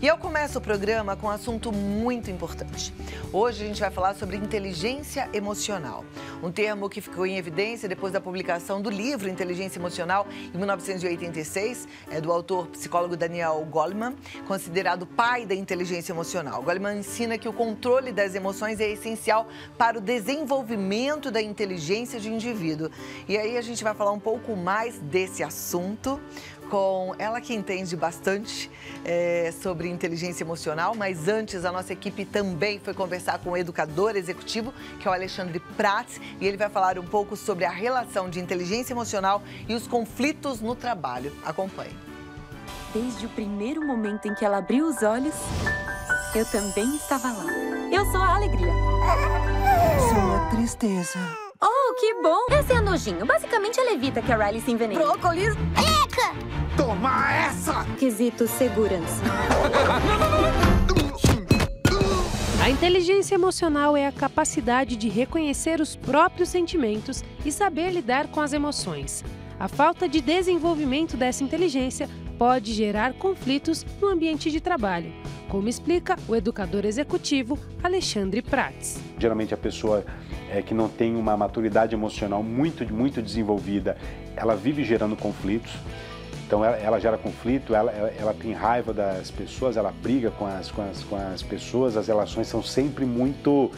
E eu começo o programa com um assunto muito importante. Hoje a gente vai falar sobre inteligência emocional, um termo que ficou em evidência depois da publicação do livro Inteligência Emocional, em 1986, do autor psicólogo Daniel Goleman, considerado pai da inteligência emocional. Goleman ensina que o controle das emoções é essencial para o desenvolvimento da inteligência de indivíduo. E aí a gente vai falar um pouco mais desse assunto com ela que entende bastante sobre inteligência emocional, mas antes a nossa equipe também foi conversar com o educador executivo, que é o Alexandre Prats, e ele vai falar um pouco sobre a relação de inteligência emocional e os conflitos no trabalho. Acompanhe. Desde o primeiro momento em que ela abriu os olhos, eu também estava lá. Eu sou a alegria. Sou a tristeza. Oh, que bom! Essa é a nojinho. Basicamente, ela evita que a Riley se envenene. Brócolis. Eca! Toma essa! Quesito segurança. A inteligência emocional é a capacidade de reconhecer os próprios sentimentos e saber lidar com as emoções. A falta de desenvolvimento dessa inteligência pode gerar conflitos no ambiente de trabalho, como explica o educador executivo Alexandre Prats. Geralmente a pessoa que não tem uma maturidade emocional muito desenvolvida, ela vive gerando conflitos. Então ela gera conflito, ela tem raiva das pessoas, ela briga com as pessoas, as relações são sempre muito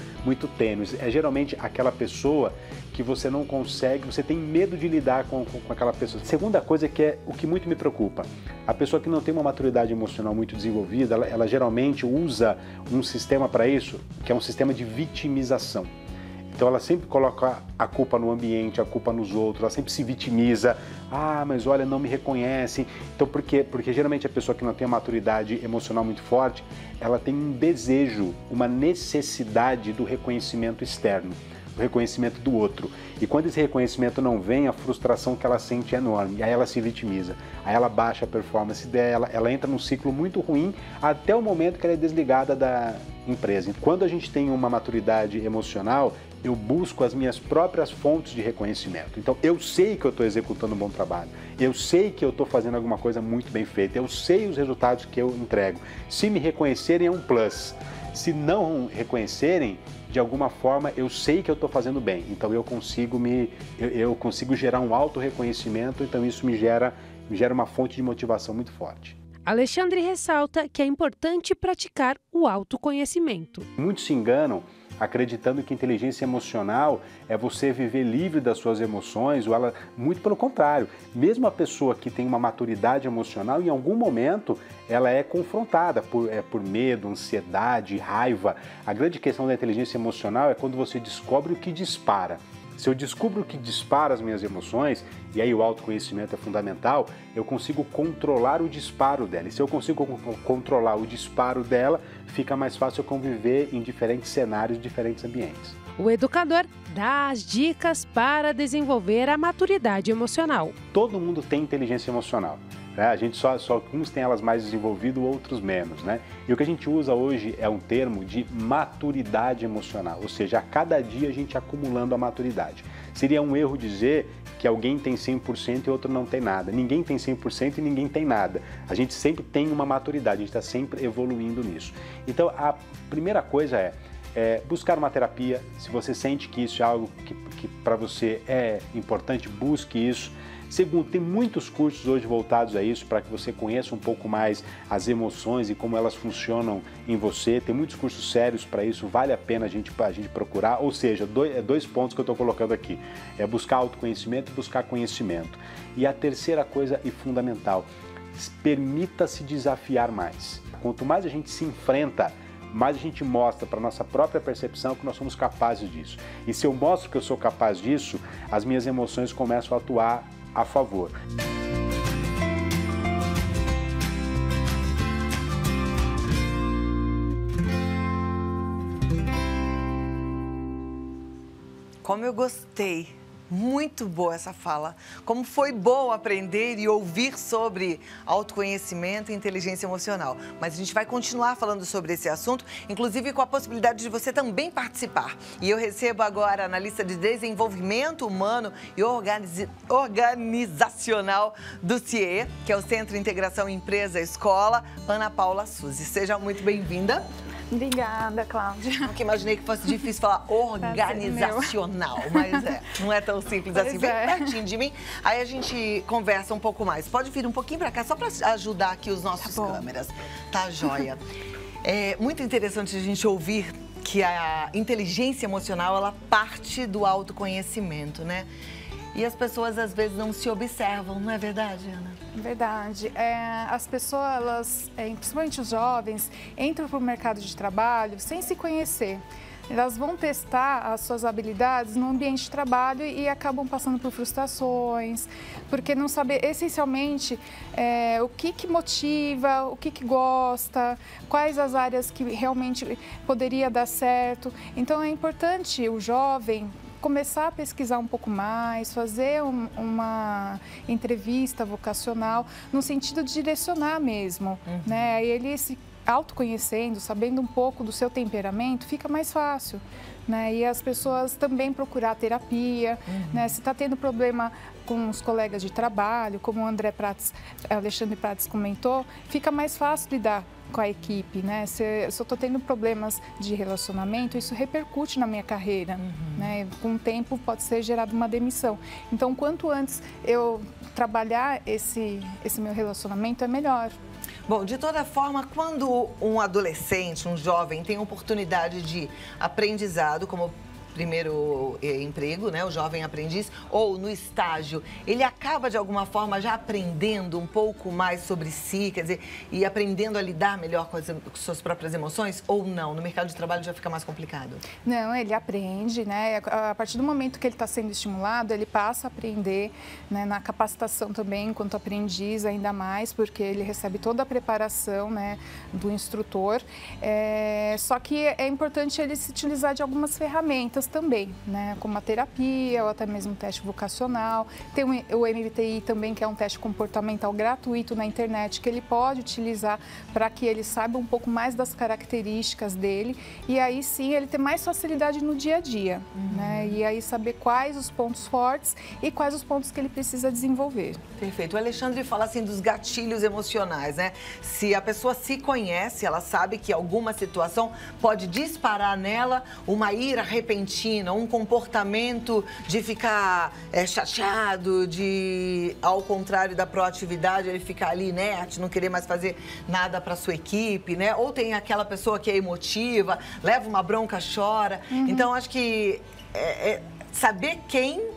tênues. É geralmente aquela pessoa que você não consegue, você tem medo de lidar com aquela pessoa. Segunda coisa que é o que muito me preocupa, a pessoa que não tem uma maturidade emocional muito desenvolvida, ela geralmente usa um sistema para isso, que é um sistema de vitimização. Então ela sempre coloca a culpa no ambiente, a culpa nos outros, ela sempre se vitimiza. Ah, mas olha, não me reconhecem. Então por quê? Porque geralmente a pessoa que não tem uma maturidade emocional muito forte, ela tem um desejo, uma necessidade do reconhecimento externo, do reconhecimento do outro. E quando esse reconhecimento não vem, a frustração que ela sente é enorme. E aí ela se vitimiza, aí ela baixa a performance dela, ela entra num ciclo muito ruim até o momento que ela é desligada da empresa. Quando a gente tem uma maturidade emocional, eu busco as minhas próprias fontes de reconhecimento. Então, eu sei que eu estou executando um bom trabalho, eu sei que eu estou fazendo alguma coisa muito bem feita, eu sei os resultados que eu entrego. Se me reconhecerem é um plus, se não reconhecerem, de alguma forma eu sei que eu estou fazendo bem. Então, eu consigo gerar um auto-reconhecimento, então isso me gera uma fonte de motivação muito forte. Alexandre ressalta que é importante praticar o autoconhecimento. Muitos se enganam acreditando que inteligência emocional é você viver livre das suas emoções, ou ela, muito pelo contrário. Mesmo a pessoa que tem uma maturidade emocional, em algum momento ela é confrontada por medo, ansiedade, raiva. A grande questão da inteligência emocional é quando você descobre o que dispara. Se eu descubro o que dispara as minhas emoções, e aí o autoconhecimento é fundamental, eu consigo controlar o disparo dela. E se eu consigo controlar o disparo dela, fica mais fácil eu conviver em diferentes cenários, diferentes ambientes. O educador dá as dicas para desenvolver a maturidade emocional. Todo mundo tem inteligência emocional. A gente só alguns têm elas mais desenvolvidas, outros menos, né? E o que a gente usa hoje é um termo de maturidade emocional, ou seja, a cada dia a gente acumulando a maturidade. Seria um erro dizer que alguém tem 100% e outro não tem nada. Ninguém tem 100% e ninguém tem nada. A gente sempre tem uma maturidade, a gente está sempre evoluindo nisso. Então, a primeira coisa é buscar uma terapia. Se você sente que isso é algo que para você é importante, busque isso. Segundo, tem muitos cursos hoje voltados a isso, para que você conheça um pouco mais as emoções e como elas funcionam em você. Tem muitos cursos sérios para isso, vale a pena a gente procurar. Ou seja, dois pontos que eu estou colocando aqui. É buscar autoconhecimento e buscar conhecimento. E a terceira coisa e fundamental, permita-se desafiar mais. Quanto mais a gente se enfrenta, mais a gente mostra para a nossa própria percepção que nós somos capazes disso. E se eu mostro que eu sou capaz disso, as minhas emoções começam a atuar a favor. Como eu gostei Muito boa essa fala. Como foi bom aprender e ouvir sobre autoconhecimento e inteligência emocional. Mas a gente vai continuar falando sobre esse assunto, inclusive com a possibilidade de você também participar. E eu recebo agora a analista de desenvolvimento humano e organizacional do CIE, que é o Centro de Integração Empresa-Escola, Ana Paula Suzy. Seja muito bem-vinda. Obrigada, Cláudia. Nunca imaginei que fosse difícil falar organizacional, mas não é tão simples assim. Vem pertinho de mim, aí a gente conversa um pouco mais. Pode vir um pouquinho para cá, só para ajudar aqui os nossos câmeras. Tá joia. É muito interessante a gente ouvir que a inteligência emocional, ela parte do autoconhecimento, né? E as pessoas, às vezes, não se observam, não é verdade, Ana? Verdade. As pessoas, elas, principalmente os jovens, entram para o mercado de trabalho sem se conhecer. Elas vão testar as suas habilidades no ambiente de trabalho e acabam passando por frustrações, porque não saber essencialmente o que motiva, o que gosta, quais as áreas que realmente poderia dar certo. Então é importante o jovem começar a pesquisar um pouco mais, fazer uma entrevista vocacional no sentido de direcionar mesmo, né? E ele se autoconhecendo, sabendo um pouco do seu temperamento, fica mais fácil, né? E as pessoas também procurar terapia, né? Se está tendo problema com os colegas de trabalho, como o Alexandre Prates comentou, fica mais fácil lidar com a equipe, né? Se eu estou tendo problemas de relacionamento, isso repercute na minha carreira, né? Com o tempo pode ser gerada uma demissão. Então, quanto antes eu trabalhar esse meu relacionamento, é melhor. Bom, de toda forma, quando um adolescente, um jovem, tem oportunidade de aprendizado, como primeiro emprego, né, o jovem aprendiz, ou no estágio, ele acaba de alguma forma já aprendendo um pouco mais sobre si, quer dizer, e aprendendo a lidar melhor com as suas próprias emoções, ou não? No mercado de trabalho já fica mais complicado? Não, ele aprende, né? A partir do momento que ele está sendo estimulado, ele passa a aprender, né? Na capacitação também, enquanto aprendiz, ainda mais, porque ele recebe toda a preparação, né, do instrutor. Só que é importante ele se utilizar de algumas ferramentas também, né, como a terapia ou até mesmo o teste vocacional. Tem o MBTI também, que é um teste comportamental gratuito na internet, que ele pode utilizar para que ele saiba um pouco mais das características dele e aí sim ele ter mais facilidade no dia a dia, né, e aí saber quais os pontos fortes e quais os pontos que ele precisa desenvolver. Perfeito. O Alexandre fala assim dos gatilhos emocionais, né? Se a pessoa se conhece, ela sabe que alguma situação pode disparar nela uma ira repentina, um comportamento de ficar chateado, de, ao contrário da proatividade, ele ficar ali inerte, não querer mais fazer nada para sua equipe, né? Ou tem aquela pessoa que é emotiva, leva uma bronca, chora. Então, acho que saber quem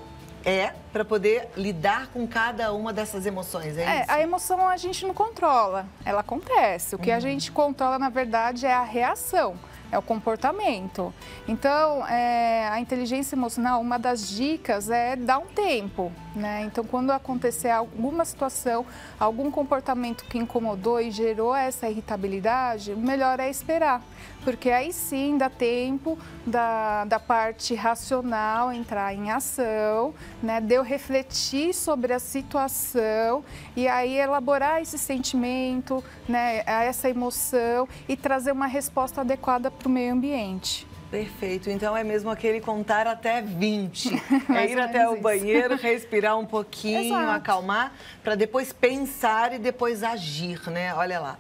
para poder lidar com cada uma dessas emoções, é isso? A emoção a gente não controla, ela acontece. O que a gente controla, na verdade, é a reação. É o comportamento. Então, a inteligência emocional, uma das dicas é dar um tempo, né? Então, quando acontecer alguma situação, algum comportamento que incomodou e gerou essa irritabilidade, o melhor é esperar. Porque aí sim dá tempo da parte racional entrar em ação, né? De eu refletir sobre a situação e aí elaborar esse sentimento, né? Essa emoção e trazer uma resposta adequada para o meio ambiente. Perfeito. Então é mesmo aquele contar até 20. Ir até o banheiro, respirar um pouquinho, acalmar, para depois pensar e depois agir, né? Olha lá.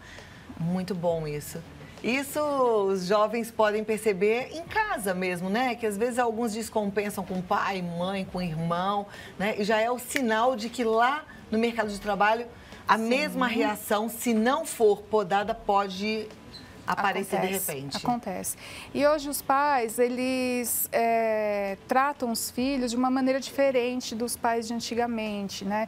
Muito bom isso. Isso os jovens podem perceber em casa mesmo, né? Que às vezes alguns descompensam com pai, mãe, com irmão, né? E já é o sinal de que lá no mercado de trabalho a mesma reação, se não for podada, pode aparecer de repente. Acontece. E hoje os pais, eles tratam os filhos de uma maneira diferente dos pais de antigamente, né?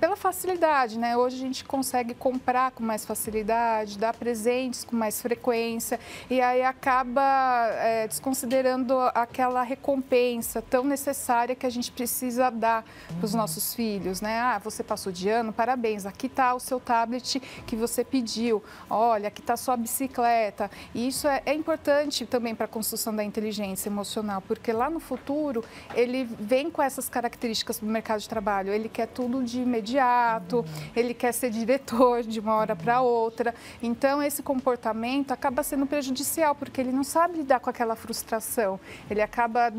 Pela facilidade, né? Hoje a gente consegue comprar com mais facilidade, dar presentes com mais frequência e aí acaba desconsiderando aquela recompensa tão necessária que a gente precisa dar para os nossos filhos, né? Ah, você passou de ano, parabéns, aqui está o seu tablet que você pediu, olha, aqui está a sua bicicleta completa. E isso é importante também para a construção da inteligência emocional, porque lá no futuro ele vem com essas características do mercado de trabalho. Ele quer tudo de imediato, ele quer ser diretor de uma hora para outra. Então, esse comportamento acaba sendo prejudicial, porque ele não sabe lidar com aquela frustração. Ele acaba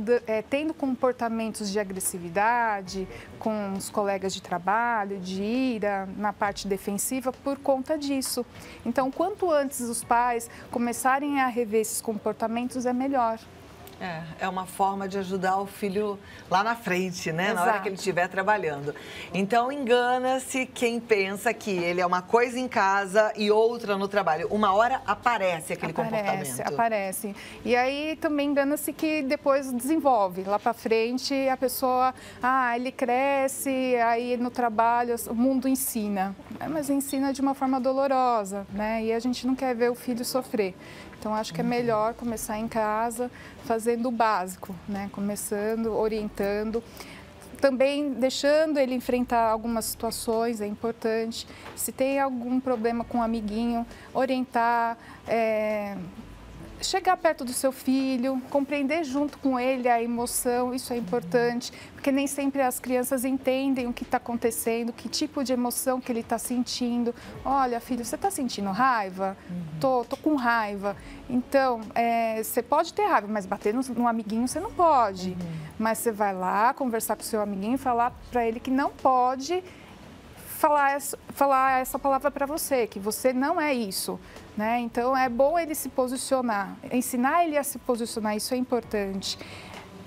tendo comportamentos de agressividade com os colegas de trabalho, de ira, na parte defensiva, por conta disso. Então, quanto antes os pais começarem a rever esses comportamentos, é melhor. É uma forma de ajudar o filho lá na frente, né? Exato. Na hora que ele estiver trabalhando. Então, engana-se quem pensa que ele é uma coisa em casa e outra no trabalho. Uma hora aparece aquele comportamento. Aparece. E aí também engana-se que depois desenvolve. Lá para frente, a pessoa, ele cresce, aí no trabalho o mundo ensina. Mas ensina de uma forma dolorosa, né? E a gente não quer ver o filho sofrer. Então, acho que é melhor começar em casa, fazendo o básico, né? Começando, orientando. Também deixando ele enfrentar algumas situações, é importante. Se tem algum problema com um amiguinho, orientar, chegar perto do seu filho, compreender junto com ele a emoção, isso é importante, porque nem sempre as crianças entendem o que está acontecendo, que tipo de emoção que ele está sentindo. Olha, filho, você está sentindo raiva? Tô com raiva. Então, você pode ter raiva, mas bater no amiguinho você não pode. Mas você vai lá conversar com o seu amiguinho e falar para ele que não pode falar essa palavra para você, que você não é isso, né? Então, é bom ele se posicionar, ensinar ele a se posicionar, isso é importante.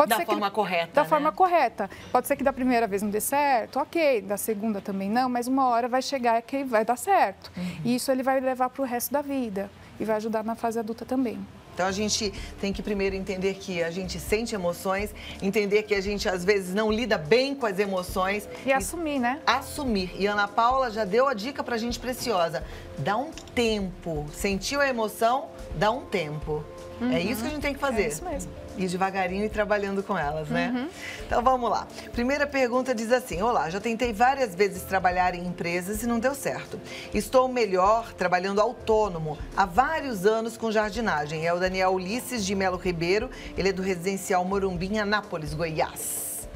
Da forma correta, Da forma correta. Pode ser que da primeira vez não dê certo, ok, da segunda também não, mas uma hora vai chegar que vai dar certo. E isso ele vai levar para o resto da vida e vai ajudar na fase adulta também. Então, a gente tem que primeiro entender que a gente sente emoções, entender que a gente, às vezes, não lida bem com as emoções. E assumir, né? Assumir. E a Ana Paula já deu a dica pra gente preciosa. Dá um tempo. Sentiu a emoção, dá um tempo. É isso que a gente tem que fazer. É isso mesmo. Ir devagarinho e trabalhando com elas, né? Então, vamos lá. Primeira pergunta diz assim: olá, já tentei várias vezes trabalhar em empresas e não deu certo. Estou melhor trabalhando autônomo há vários anos com jardinagem. É o Daniel Ulisses de Melo Ribeiro, ele é do Residencial Morumbi, em Anápolis, Goiás.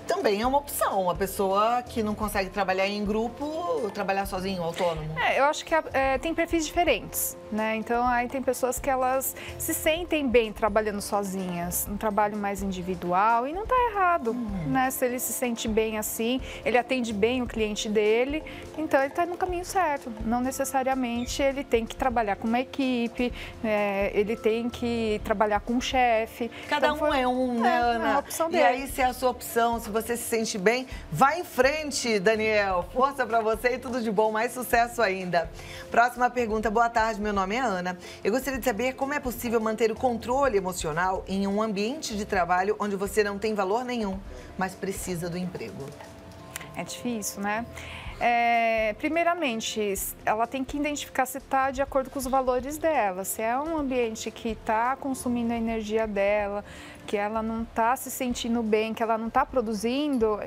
Também é uma opção, uma pessoa que não consegue trabalhar em grupo, trabalhar sozinho, autônomo. Eu acho que tem perfis diferentes, né? Então, aí tem pessoas que elas se sentem bem trabalhando sozinhas, um trabalho mais individual, e não está errado, né? Se ele se sente bem assim, ele atende bem o cliente dele, então ele está no caminho certo. Não necessariamente ele tem que trabalhar com uma equipe, ele tem que trabalhar com um chefe. Cada então, um é um, né, Ana? É a opção dele. E aí, se é a sua opção, se você se sente bem, vai em frente, Daniel. Força pra você e tudo de bom, mais sucesso ainda. Próxima pergunta. Boa tarde, meu nome é Ana. Eu gostaria de saber como é possível manter o controle emocional em um ambiente de trabalho onde você não tem valor nenhum, mas precisa do emprego. É difícil, né? Primeiramente, ela tem que identificar se está de acordo com os valores dela, se é um ambiente que está consumindo a energia dela, que ela não está se sentindo bem, que ela não está produzindo,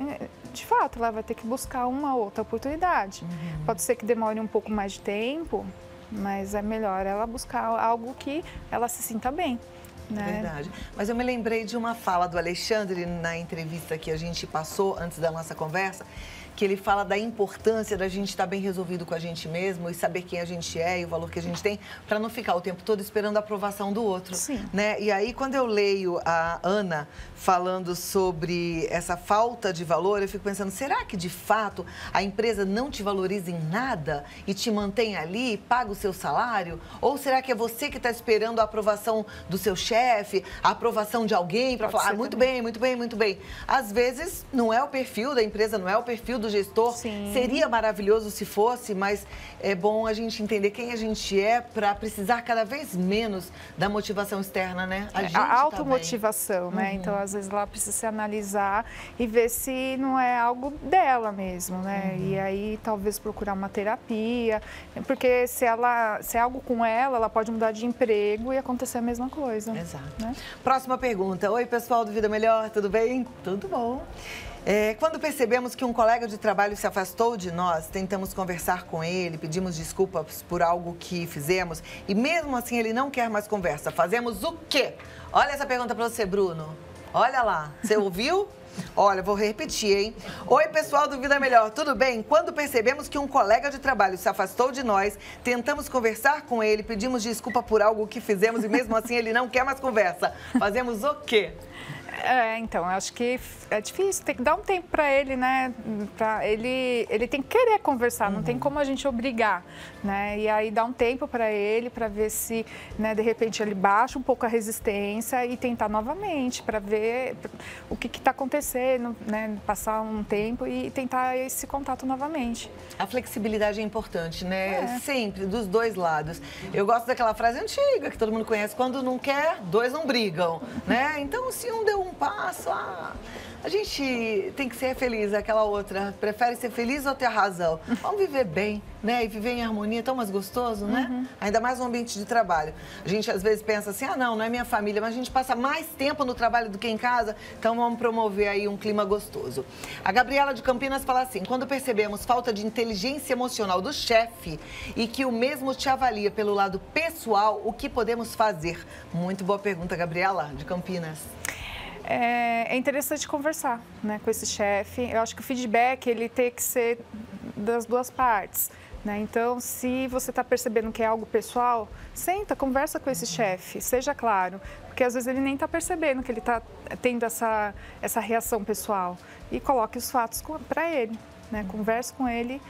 de fato, ela vai ter que buscar uma outra oportunidade. Pode ser que demore um pouco mais de tempo, mas é melhor ela buscar algo que ela se sinta bem. Né? Verdade. Mas eu me lembrei de uma fala do Alexandre na entrevista que a gente passou antes da nossa conversa, que ele fala da importância da gente estar bem resolvido com a gente mesmo e saber quem a gente é e o valor que a gente tem, para não ficar o tempo todo esperando a aprovação do outro. Sim. Né? E aí, quando eu leio a Ana falando sobre essa falta de valor, eu fico pensando, será que de fato a empresa não te valoriza em nada e te mantém ali, paga o seu salário? Ou será que é você que está esperando a aprovação do seu chefe, a aprovação de alguém para falar, muito bem, muito bem, muito bem. Às vezes, não é o perfil da empresa, não é o perfil do gestor. Sim. Seria maravilhoso se fosse, mas é bom a gente entender quem a gente é para precisar cada vez menos da motivação externa, né? A automotivação, né? Então, às vezes, ela precisa se analisar e ver se não é algo dela mesmo, né? E aí, talvez procurar uma terapia, porque se é algo com ela pode mudar de emprego e acontecer a mesma coisa. Exato. Né? Próxima pergunta. Oi, pessoal do Vida Melhor, tudo bem? Tudo bom. Quando percebemos que um colega de trabalho se afastou de nós, tentamos conversar com ele, pedimos desculpas por algo que fizemos e mesmo assim ele não quer mais conversa. Fazemos o quê? Olha essa pergunta para você, Bruno. Olha lá, você ouviu? Olha, vou repetir, hein? Oi, pessoal do Vida Melhor, tudo bem? Quando percebemos que um colega de trabalho se afastou de nós, tentamos conversar com ele, pedimos desculpa por algo que fizemos e mesmo assim ele não quer mais conversa. Fazemos o quê? Então, eu acho que é difícil, tem que dar um tempo para ele, né? Ele tem que querer conversar, não tem como a gente obrigar, né? E aí dá um tempo para ele, para ver se, né, de repente ele baixa um pouco a resistência e tentar novamente, para ver o que está acontecendo, né? Passar um tempo e tentar esse contato novamente. A flexibilidade é importante, né? Sempre, dos dois lados. Eu gosto daquela frase antiga que todo mundo conhece, quando não quer, dois não brigam, né? Então, se um deu um passo, a gente tem que ser feliz, aquela outra, prefere ser feliz ou ter razão? Vamos viver bem, né? E viver em harmonia é tão mais gostoso, né? Ainda mais no ambiente de trabalho. A gente às vezes pensa assim, não é minha família, mas a gente passa mais tempo no trabalho do que em casa, então vamos promover aí um clima gostoso. A Gabriela de Campinas fala assim, quando percebemos falta de inteligência emocional do chefe e que o mesmo te avalia pelo lado pessoal, o que podemos fazer? Muito boa pergunta, Gabriela, de Campinas. É interessante conversar, né, com esse chefe. Eu acho que o feedback ele tem que ser das duas partes, né? Então, se você está percebendo que é algo pessoal, senta, conversa com esse chefe, seja claro, porque às vezes ele nem está percebendo que ele está tendo essa reação pessoal e coloque os fatos para ele. Né? Converse com ele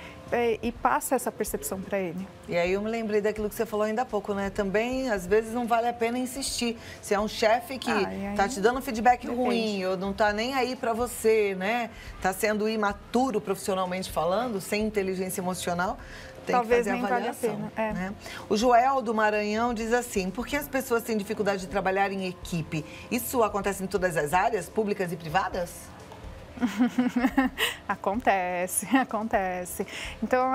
e passa essa percepção para ele. E aí eu me lembrei daquilo que você falou ainda há pouco, né? Também, às vezes, não vale a pena insistir. Se é um chefe que tá te dando um feedback ruim ou não tá nem aí para você, né? Tá sendo imaturo profissionalmente falando, sem inteligência emocional, tem talvez que fazer nem avaliação. Vale a pena. Né? O Joel do Maranhão diz assim, por que as pessoas têm dificuldade de trabalhar em equipe? Isso acontece em todas as áreas, públicas e privadas? Acontece. Então,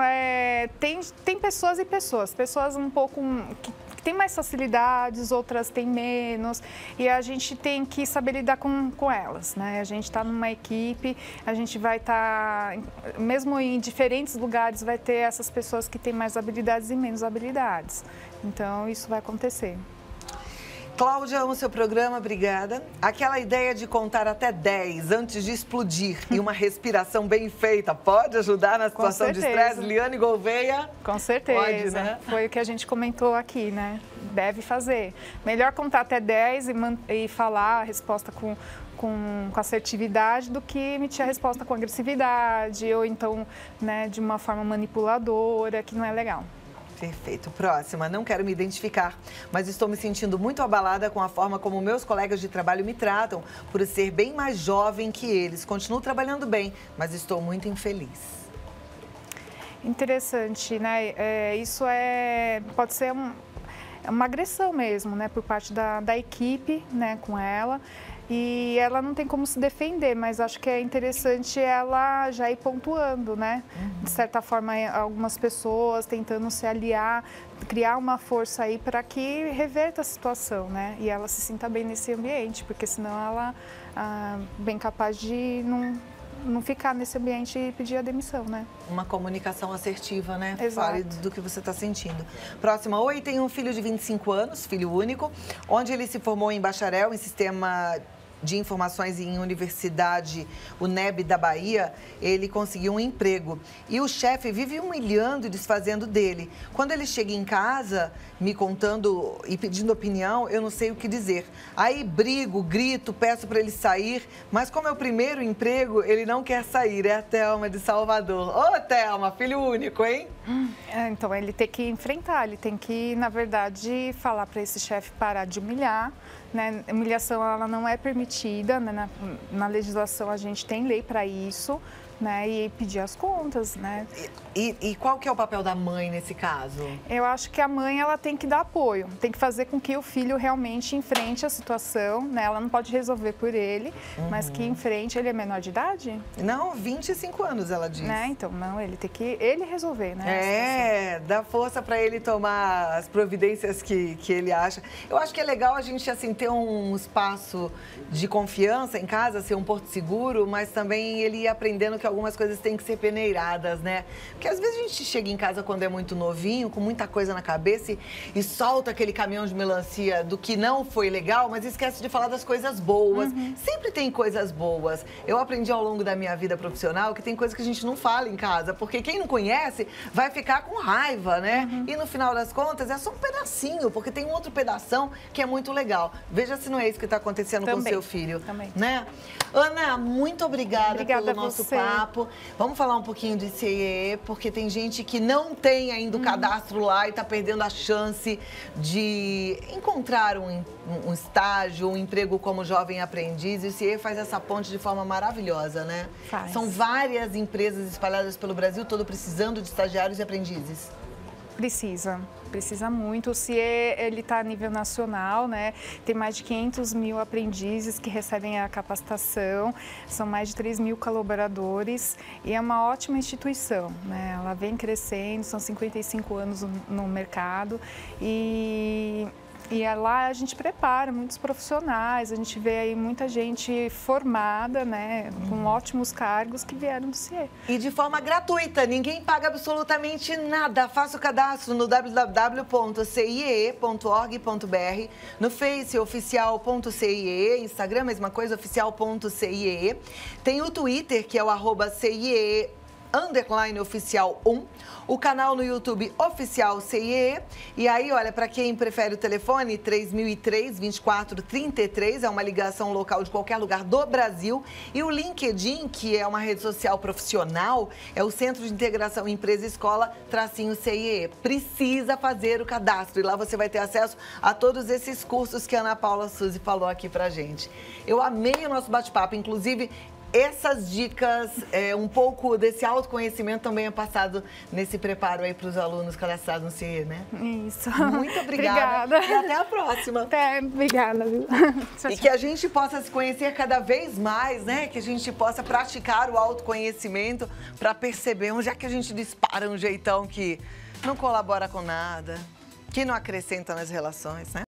tem pessoas e pessoas. Pessoas um pouco que têm mais facilidades, outras têm menos. E a gente tem que saber lidar com elas, né? A gente está numa equipe, a gente vai estar, mesmo em diferentes lugares, vai ter essas pessoas que têm mais habilidades e menos habilidades. Então, isso vai acontecer. Cláudia, amo seu programa, obrigada. Aquela ideia de contar até 10 antes de explodir e uma respiração bem feita pode ajudar na situação de estresse? Liane Gouveia? Com certeza. Pode, né? Foi o que a gente comentou aqui, né? Deve fazer. Melhor contar até 10 e falar a resposta com assertividade do que emitir a resposta com agressividade ou então, né, de uma forma manipuladora, que não é legal. Perfeito. Próxima. Não quero me identificar, mas estou me sentindo muito abalada com a forma como meus colegas de trabalho me tratam, por ser bem mais jovem que eles. Continuo trabalhando bem, mas estou muito infeliz. Interessante, né? Isso pode ser uma agressão mesmo, né? Por parte da equipe, né? Com ela. E ela não tem como se defender, mas acho que é interessante ela já ir pontuando, né? De certa forma, algumas pessoas tentando se aliar, criar uma força aí para que reverta a situação, né? E ela se sinta bem nesse ambiente, porque senão ela é bem capaz de não ficar nesse ambiente e pedir a demissão, né? Uma comunicação assertiva, né? Exato. Fale do que você está sentindo. Próxima. Oi, tenho um filho de 25 anos, filho único, onde ele se formou em bacharel em sistema de informações em Universidade UNEB da Bahia, ele conseguiu um emprego. E o chefe vive humilhando e desfazendo dele. Quando ele chega em casa, me contando e pedindo opinião, eu não sei o que dizer. Aí brigo, grito, peço para ele sair, mas como é o primeiro emprego, ele não quer sair. É a Thelma de Salvador. Ô, Thelma, filho único, hein? Então, ele tem que enfrentar, ele tem que, na verdade, falar para esse chefe parar de humilhar, né? Humilhação, ela não é permitida, né? Na legislação a gente tem lei para isso, né? E pedir as contas, né? E qual que é o papel da mãe nesse caso? Eu acho que a mãe, ela tem que dar apoio, tem que fazer com que o filho realmente enfrente a situação, né? Ela não pode resolver por ele, mas que enfrente. Ele é menor de idade? Não, 25 anos, ela diz. Né? Então, não, ele tem que resolver, né? Dá força para ele tomar as providências que ele acha. Eu acho que é legal a gente, assim, ter um espaço de confiança em casa, ser um porto seguro, mas também ele ir aprendendo que algumas coisas têm que ser peneiradas, né? Porque às vezes a gente chega em casa quando é muito novinho, com muita coisa na cabeça e solta aquele caminhão de melancia do que não foi legal, mas esquece de falar das coisas boas. Sempre tem coisas boas. Eu aprendi ao longo da minha vida profissional que tem coisas que a gente não fala em casa, porque quem não conhece vai ficar com raiva, né? E no final das contas é só um pedacinho, porque tem um outro pedação que é muito legal. Veja se não é isso que está acontecendo com o seu filho. Também. Né? Ana, muito obrigada pelo nosso você. papo. Vamos falar um pouquinho do ICEE, porque tem gente que não tem ainda o cadastro lá e está perdendo a chance de encontrar um estágio, um emprego como jovem aprendiz. E o ICEE faz essa ponte de forma maravilhosa, né? Faz. São várias empresas espalhadas pelo Brasil todo precisando de estagiários e aprendizes. Precisa muito. O CIE, ele está a nível nacional, né? Tem mais de 500 mil aprendizes que recebem a capacitação, são mais de 3 mil colaboradores e é uma ótima instituição, né? Ela vem crescendo, são 55 anos no mercado e lá a gente prepara muitos profissionais, a gente vê aí muita gente formada, né, com ótimos cargos que vieram do CIE. E de forma gratuita, ninguém paga absolutamente nada. Faça o cadastro no www.ciee.org.br, no Face oficial.ciee, Instagram mesma coisa, oficial.ciee. Tem o Twitter, que é o @CIE_oficial1, o canal no YouTube Oficial CIE. E aí, olha, para quem prefere o telefone, 3003-2433, é uma ligação local de qualquer lugar do Brasil. E o LinkedIn, que é uma rede social profissional, é o Centro de Integração Empresa-Escola, _CIE. Precisa fazer o cadastro e lá você vai ter acesso a todos esses cursos que a Ana Paula Suzy falou aqui pra gente. Eu amei o nosso bate-papo, inclusive essas dicas, um pouco desse autoconhecimento também é passado nesse preparo aí para os alunos cadastrados no CIE, né? Isso. Muito obrigada. Obrigada. E até a próxima. Obrigada, viu? E que a gente possa se conhecer cada vez mais, né? Que a gente possa praticar o autoconhecimento para perceber onde é que a gente dispara um jeitão que não colabora com nada, que não acrescenta nas relações, né?